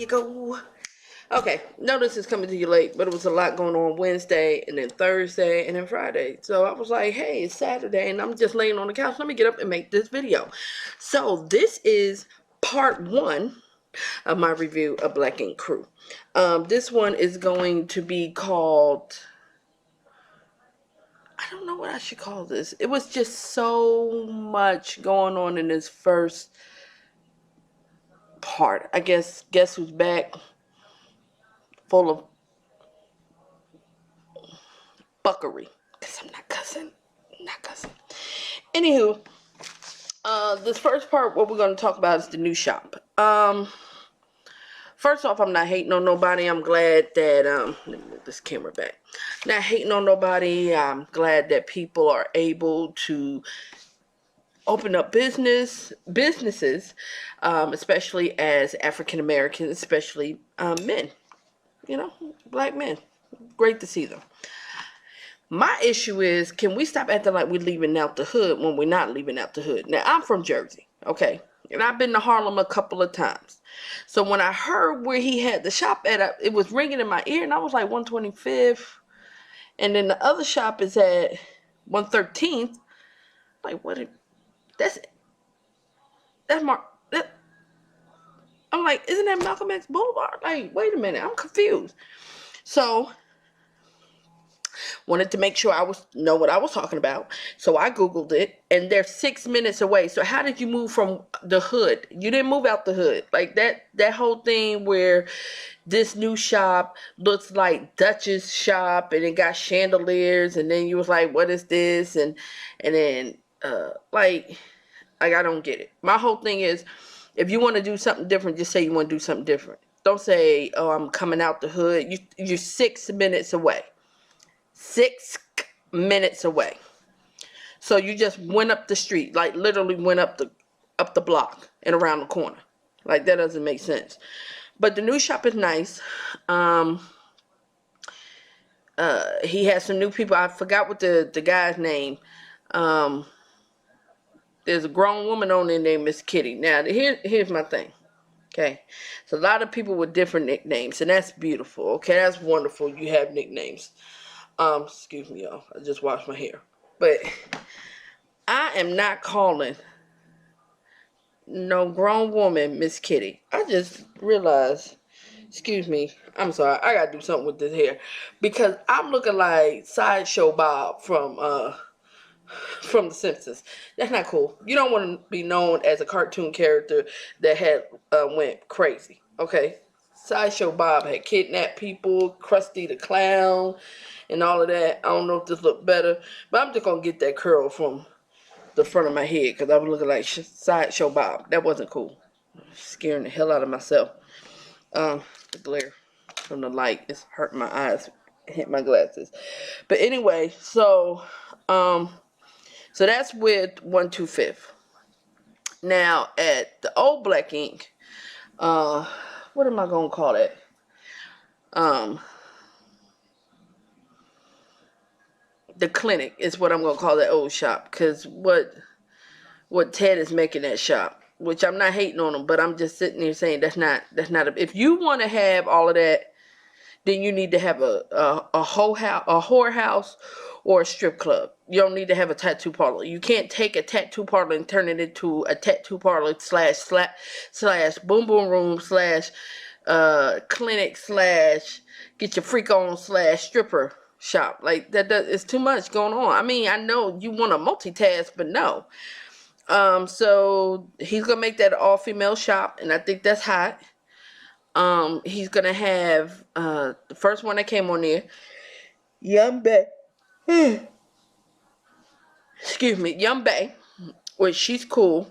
you go. Okay, notice it's coming to you late, but it was a lot going on Wednesday and then Thursday and then Friday. So I was like, hey, it's Saturday and I'm just laying on the couch. Let me get up and make this video. So this is part one of my review of Black Ink Crew. This one is going to be called, I don't know what I should call this. It was just so much going on in this first part. I guess who's back? Full of fuckery. Because I'm not cussing. Anywho, this first part, what we're going to talk about is the new shop. First off, I'm not hating on nobody. I'm glad that, let me move this camera back. Not hating on nobody. I'm glad that people are able to open up businesses, especially as African Americans, especially men, black men. Great to see them. My issue is, can we stop acting like we're leaving out the hood when we're not leaving out the hood? Now, I'm from Jersey, okay? And I've been to Harlem a couple of times. So when I heard where he had the shop at, it was ringing in my ear, and I was like, 125th. And then the other shop is at 113th. Like, what? That's Mark. I'm like, isn't that Malcolm X Boulevard? Like, wait a minute, I'm confused. So, wanted to make sure I know what I was talking about. So I Googled it, and they're 6 minutes away. So how did you move from the hood? You didn't move out the hood. Like that whole thing where this new shop looks like Dutch's shop, and it got chandeliers, and then you was like, what is this? And then like I don't get it. My whole thing is, if you want to do something different, just say you want to do something different. Don't say, oh, I'm coming out the hood. You're 6 minutes away. 6 minutes away. So you just went up the street, like literally went up the block and around the corner. Like, that doesn't make sense. But the new shop is nice. He has some new people. I forgot what the guy's name. There's a grown woman on there named Miss Kitty. Now, here's my thing. Okay, so a lot of people with different nicknames, and that's beautiful. Okay, that's wonderful. You have nicknames. Excuse me, y'all. I just washed my hair. But I am not calling no grown woman Miss Kitty. I just realized, excuse me, I'm sorry. I gotta do something with this hair. Because I'm looking like Sideshow Bob from The Simpsons. That's not cool. You don't want to be known as a cartoon character that had went crazy. Okay? Sideshow Bob had kidnapped people, Krusty the Clown, and all of that. I don't know if this looked better, but I'm just going to get that curl from the front of my head because I was looking like Sideshow Bob. That wasn't cool. Scaring the hell out of myself. The glare from the light is hurting my eyes. Hit my glasses. But anyway, so that's with 125th. Now, at the old Black Ink, what am I going to call it? The clinic is what I'm going to call that old shop. Because what Ted is making that shop, which I'm not hating on him, but I'm just sitting there saying that's not if you want to have all of that, then you need to have a whorehouse or a strip club. You don't need to have a tattoo parlor. You can't take a tattoo parlor and turn it into a tattoo parlor slash boom boom room slash clinic slash get your freak on slash stripper shop. Like that it's too much going on. I mean, I know you want to multitask, but no. So he's gonna make that an all female shop, and I think that's hot. He's gonna have the first one that came on there, Young Bay. Excuse me, Young Bay, which she's cool.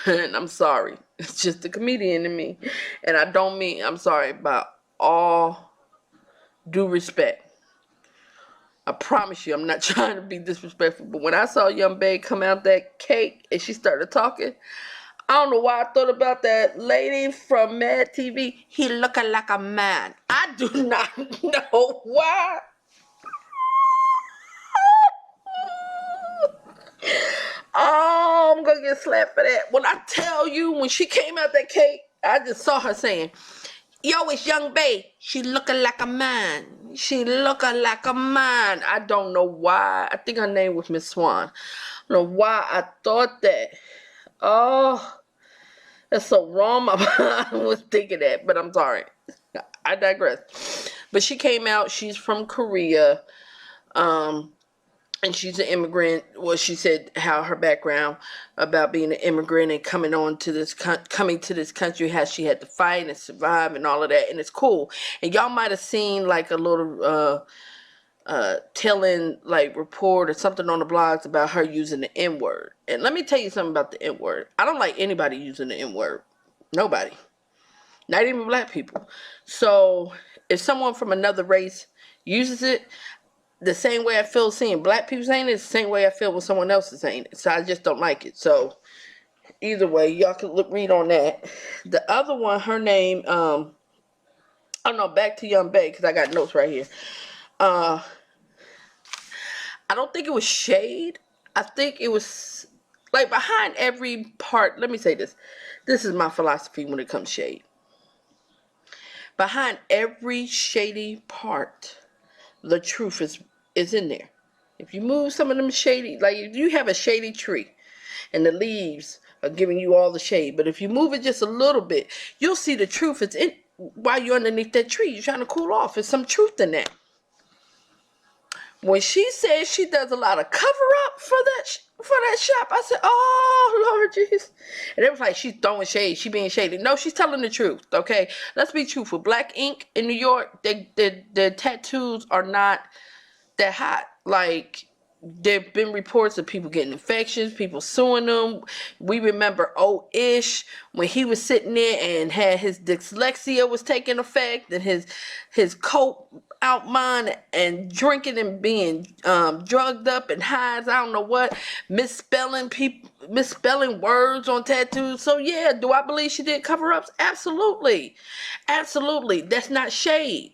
And I'm sorry, it's just the comedian in me, and I don't mean, I'm sorry, by all due respect. I promise you, I'm not trying to be disrespectful, but when I saw Young Bay come out that cake and she started talking, I don't know why I thought about that lady from Mad TV. He looking like a man. I do not know why. Oh, I'm gonna get slapped for that. When I tell you, when she came out that cake, I just saw her saying, Yo, it's Young Bay. She looking like a man. She looking like a man. I don't know why. I think her name was Miss Swan. I don't know why I thought that. Oh, that's so wrong. My mind was thinking that, but I'm sorry. I digress. But she came out. She's from Korea. Um, and she's an immigrant. Well, she said how her background about being an immigrant and coming to this country, how she had to fight and survive and all of that, and it's cool. And y'all might have seen like a little telling like report or something on the blogs about her using the N word. And let me tell you something about the N word. I don't like anybody using the N word. Nobody, not even black people. So if someone from another race uses it, the same way I feel seeing black people saying it, the same way I feel when someone else is saying it. So I just don't like it. So either way, y'all can read on that. The other one, her name, I don't know, back to Young Bay, because I got notes right here. Uh, I don't think it was shade. I think it was like behind every part. Let me say this. This is my philosophy when it comes to shade. Behind every shady part, the truth is in there. If you move some of them shady, like if you have a shady tree and the leaves are giving you all the shade, but if you move it just a little bit, you'll see the truth is in while you're underneath that tree. You're trying to cool off. There's some truth in that. When she says she does a lot of cover up for that shop, I said, "Oh Lord Jesus!" And it was like she's throwing shade. She being shady. No, she's telling the truth. Okay, let's be truthful. Black ink in New York, the tattoos are not that hot. Like there've been reports of people getting infections, people suing them. We remember Ish when he was sitting there and had his dyslexia was taking effect and his coke out mind and drinking and being drugged up and high as I don't know what, misspelling words on tattoos. So yeah, do I believe she did cover ups? Absolutely. Absolutely. That's not shade.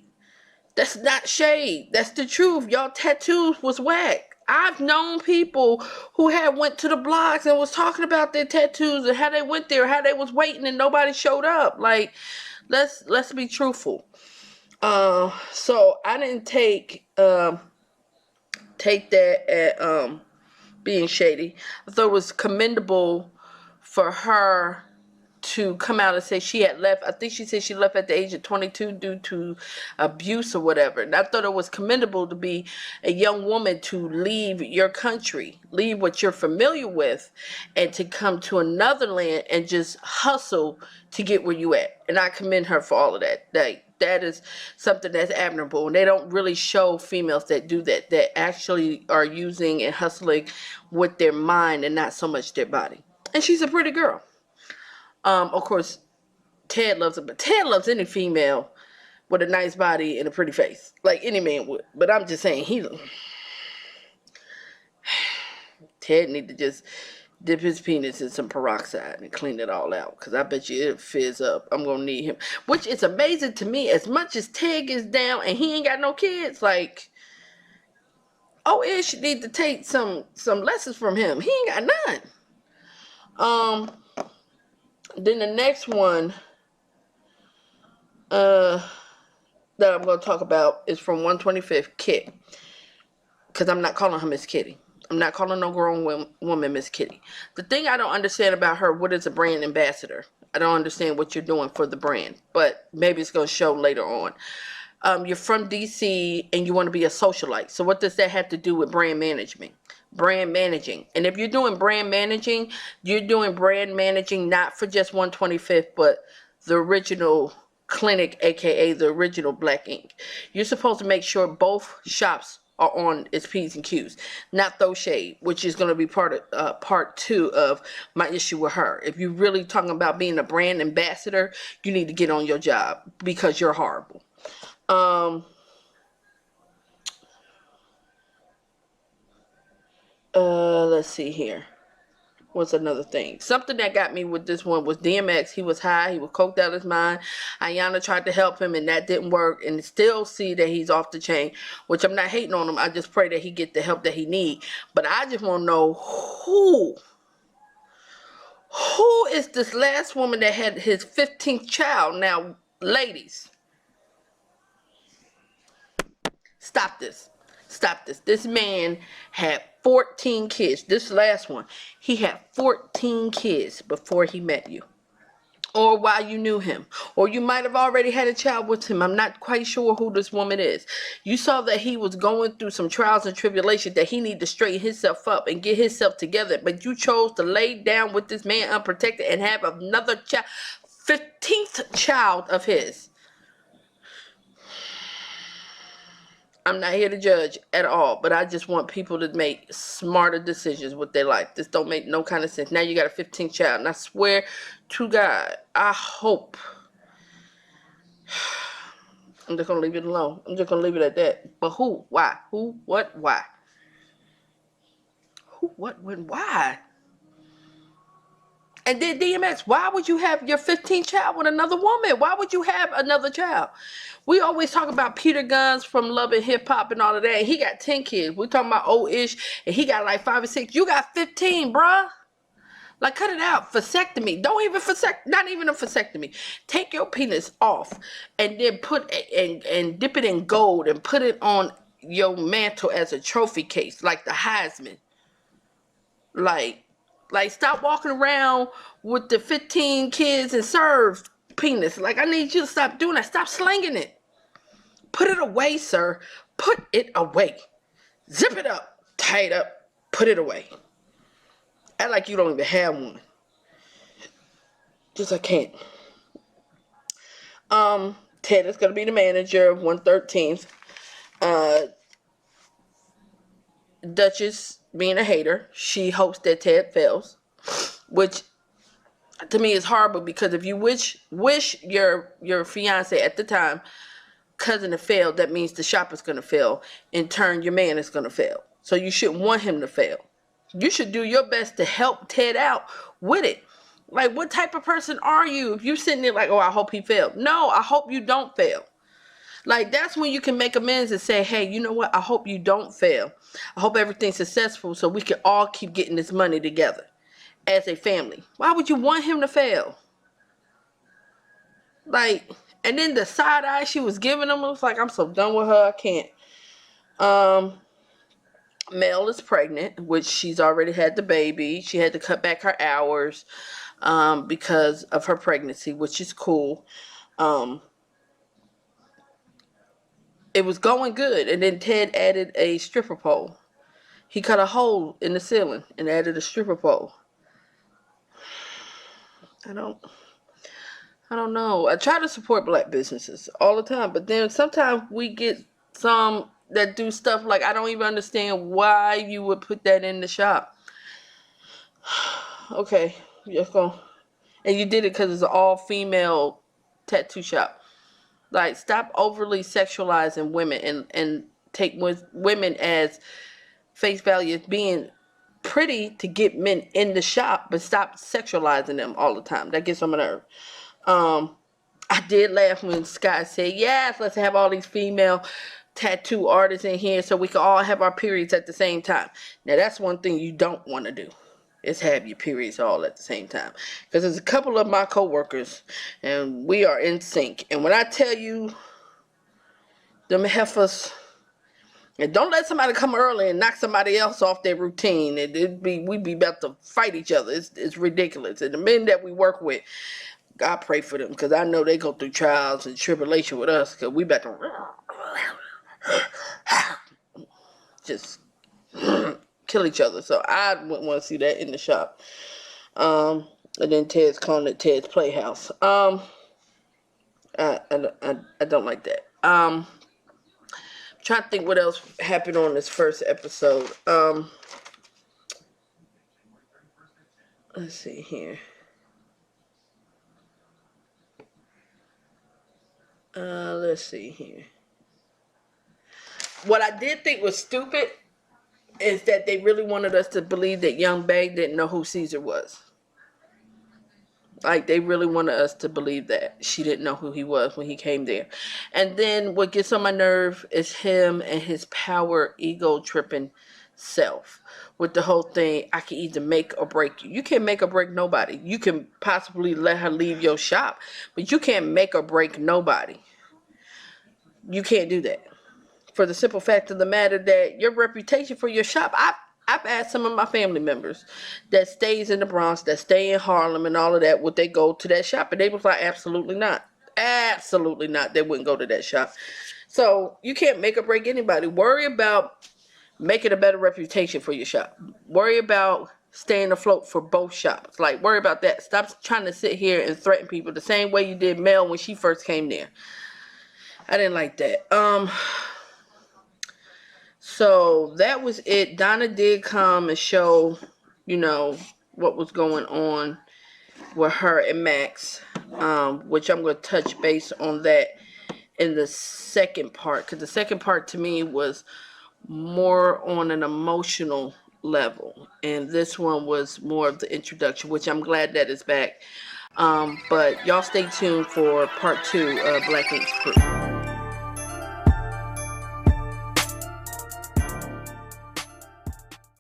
That's not shade. That's the truth. Y'all tattoos was whack. I've known people who had went to the blogs and was talking about their tattoos and how they went there, how they was waiting and nobody showed up. Like, let's be truthful. So I didn't take that at being shady. I thought it was commendable for her to come out and say she had left. I think she said she left at the age of 22 due to abuse or whatever. And I thought it was commendable to be a young woman to leave your country, leave what you're familiar with, and to come to another land and just hustle to get where you at. And I commend her for all of that. That is something that's admirable. And they don't really show females that do that, that actually are using and hustling with their mind and not so much their body. And she's a pretty girl. Of course, Ted loves it, but Ted loves any female with a nice body and a pretty face, like any man would. But I'm just saying, Ted need to just dip his penis in some peroxide and clean it all out, because I bet you it'll fizz up. I'm gonna need him, which is amazing to me. As much as Ted is down and he ain't got no kids, like, Ish need to take some lessons from him. He ain't got none. Then the next one, that I'm going to talk about is from 125th Kit, because I'm not calling her Miss Kitty. I'm not calling no grown woman Miss Kitty. The thing I don't understand about her, what is a brand ambassador? I don't understand what you're doing for the brand, but maybe it's going to show later on. You're from DC and you want to be a socialite. So what does that have to do with brand management? Brand managing. And if you're doing brand managing, you're doing brand managing not for just 125th, but the original clinic, aka the original Black Ink. You're supposed to make sure both shops are on its P's and Q's, not throw shade, which is going to be part two of my issue with her. If you're really talking about being a brand ambassador, you need to get on your job, because you're horrible. Let's see here. What's another thing? Something that got me with this one was DMX. He was high. He was coked out his mind. Ayana tried to help him, and that didn't work. And still see that he's off the chain, which I'm not hating on him. I just pray that he get the help that he need. But I just want to know who is this last woman that had his 15th child? Now, Ladies, stop this. Stop this. This man had 14 kids. This last one, he had 14 kids before he met you. Or while you knew him. Or you might have already had a child with him. I'm not quite sure who this woman is. You saw that he was going through some trials and tribulations, that he needed to straighten himself up and get himself together. But you chose to lay down with this man unprotected and have another child. 15th child of his. I'm not here to judge at all, but I just want people to make smarter decisions with their life. This don't make no kind of sense. Now you got a 15th child, and I swear to God, I hope. I'm just gonna leave it alone. I'm just gonna leave it at that. But who? Why? Who? What? Why? Who? What? When? Why? And then DMX, why would you have your 15th child with another woman? Why would you have another child? We always talk about Peter Guns from Love and Hip Hop and all of that. He got 10 kids. We're talking about old-ish, and he got like 5 or 6. You got 15, bruh. Like, cut it out. Vasectomy. Don't even not even a vasectomy. Take your penis off and then and dip it in gold and put it on your mantle as a trophy case, like the Heisman. Like, stop walking around with the 15 kids and serve penis. Like, I need you to stop doing that. Stop slinging it. Put it away, sir. Put it away. Zip it up. Tie it up. Put it away. Act like you don't even have one. Just I can't. Ted is going to be the manager of 113th. Duchess, being a hater, she hopes that Ted fails, which to me is horrible, because if you wish your fiance at the time cousin to fail, that means the shop is going to fail. In turn, your man is going to fail. So you shouldn't want him to fail. You should do your best to help Ted out with it. Like, what type of person are you if you're sitting there like, oh, I hope he failed? No, I hope you don't fail. Like, that's when you can make amends and say, hey, you know what? I hope you don't fail. I hope everything's successful so we can all keep getting this money together as a family. Why would you want him to fail? Like, and then the side eye she was giving him, I was like, I'm so done with her. I can't. Mel is pregnant, which she's already had the baby. She had to cut back her hours because of her pregnancy, which is cool. It was going good, and then Ted added a stripper pole. He cut a hole in the ceiling and added a stripper pole. I don't know. I try to support black businesses all the time, but then sometimes we get some that do stuff like, I don't even understand why you would put that in the shop. Okay, just go. And you did it because it's an all-female tattoo shop. Like, stop overly sexualizing women and take women as face value as being pretty to get men in the shop, but stop sexualizing them all the time. That gets on my nerve. I did laugh when Scott said, yes, let's have all these female tattoo artists in here so we can all have our periods at the same time. Now, that's one thing you don't want to do, is have your periods all at the same time. Because there's a couple of my coworkers, and we are in sync. And when I tell you, them heifers, and don't let somebody come early and knock somebody else off their routine. We'd be about to fight each other. It's ridiculous. And the men that we work with, I pray for them, because I know they go through trials and tribulation with us, because we about to just kill each other. So I wouldn't want to see that in the shop. And then Ted's calling it Ted's Playhouse. I don't like that. Trying to think what else happened on this first episode. Let's see here. Let's see here. What I did think was stupid is that they really wanted us to believe that Young Bae didn't know who Caesar was. Like, they really wanted us to believe that she didn't know who he was when he came there. And then what gets on my nerve is him and his power ego tripping self with the whole thing. I can either make or break you. You can't make or break nobody. You can possibly let her leave your shop, but you can't make or break nobody. You can't do that, for the simple fact of the matter that your reputation for your shop. I've asked some of my family members that stays in the Bronx, that stay in Harlem and all of that, would they go to that shop? And they was like, absolutely not. Absolutely not. They wouldn't go to that shop. So you can't make or break anybody. Worry about making a better reputation for your shop. Worry about staying afloat for both shops. Like, worry about that. Stop trying to sit here and threaten people the same way you did Mel when she first came there. I didn't like that. So that was it. Donna did come and show, you know, what was going on with her and Max, which I'm going to touch base on that in the second part, because the second part to me was more on an emotional level, and this one was more of the introduction, which I'm glad that is back. But y'all stay tuned for part 2 of Black Ink's Crew.